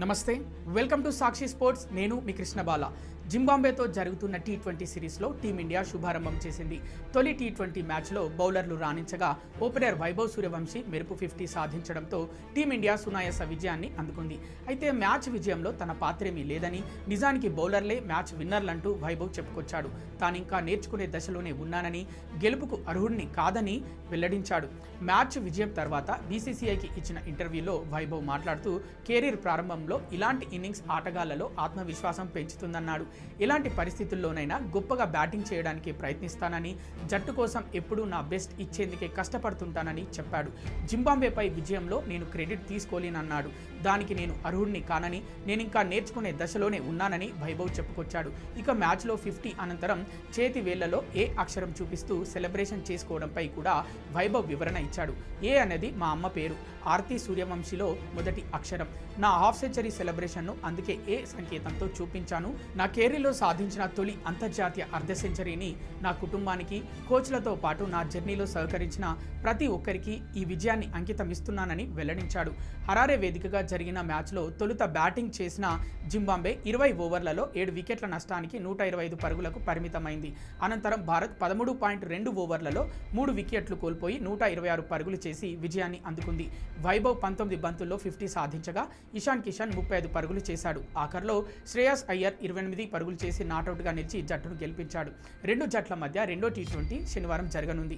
నమస్తే, welcome to Sakshi sports. నేను మీ కృష్ణబాల. జింబాబ్వేతో జరుగుతున్న టీ20 సిరీస్లో టీమిండియా శుభారంభం చేసింది. తొలి టీ20 మ్యాచ్లో బౌలర్లు రాణించగా ఓపెనర్ వైభవ్ సూర్యవంశీ మెరుపు 50 సాధించడంతో టీమిండియా సునాయాస విజయాన్ని అందుకుంది. అయితే మ్యాచ్ విజయంలో తన పాత్రేమీ లేదని, నిజానికి బౌలర్లే మ్యాచ్ విన్నర్లంటూ వైభవ్ చెప్పుకొచ్చాడు. తానింకా నేర్చుకునే దశలోనే ఉన్నానని, గెలుపుకు అర్హుడిని కాదని వెల్లడించాడు. మ్యాచ్ విజయం తర్వాత బీసీసీఐకి ఇచ్చిన ఇంటర్వ్యూలో వైభవ్ మాట్లాడుతూ కెరీర్ ప్రారంభంలో ఇలాంటి ఇన్నింగ్స్ ఆటగాళ్లలో ఆత్మవిశ్వాసం పెంచుతుందన్నాడు. ఎలాంటి పరిస్థితుల్లోనైనా గొప్పగా బ్యాటింగ్ చేయడానికి ప్రయత్నిస్తానని, జట్టు కోసం ఎప్పుడూ నా బెస్ట్ ఇచ్చేందుకే కష్టపడుతుంటానని చెప్పాడు. జింబాబ్వేపై విజయంలో నేను క్రెడిట్ తీసుకోలేనన్నాడు. దానికి నేను అర్హుడిని కానని, నేనింకా నేర్చుకునే దశలోనే ఉన్నానని వైభవ్ చెప్పుకొచ్చాడు. ఇక మ్యాచ్లో 50 అనంతరం చేతి వేళ్లలో ఏ అక్షరం చూపిస్తూ సెలబ్రేషన్ చేసుకోవడంపై కూడా వైభవ్ వివరణ ఇచ్చాడు. ఏ అనేది మా అమ్మ పేరు, ఆర్తి సూర్యవంశీలో మొదటి అక్షరం. నా హాఫ్ సెంచరీ సెలబ్రేషన్ను అందుకే ఏ సంకేతంతో చూపించాను. నా కెరీర్లో సాధించిన తొలి అంతర్జాతీయ అర్ధ సెంచరీని నా కుటుంబానికి, కోచ్లతో పాటు నా జర్నీలో సహకరించిన ప్రతి ఒక్కరికి ఈ విజయాన్ని అంకితం ఇస్తున్నానని వెల్లడించాడు. హరారే వేదికగా జరిగిన మ్యాచ్లో తొలుత బ్యాటింగ్ చేసిన జింబాబ్వే 20 ఓవర్లలో 7 వికెట్ల నష్టానికి 125 పరుగులకు పరిమితమైంది. అనంతరం భారత్ 13.2 ఓవర్లలో 3 వికెట్లు కోల్పోయి 126 పరుగులు చేసి విజయాన్ని అందుకుంది. వైభవ్ 19 బంతుల్లో 50 సాధించగా ఇషాన్ కిషన్ 35 పరుగులు చేశాడు. ఆఖర్లో శ్రేయస్ అయ్యర్ 28 పరుగులు చేసి నాటౌట్గా నిలిచి జట్టును గెలిపించాడు. రెండు జట్ల మధ్య రెండో టీ20 శనివారం జరగనుంది.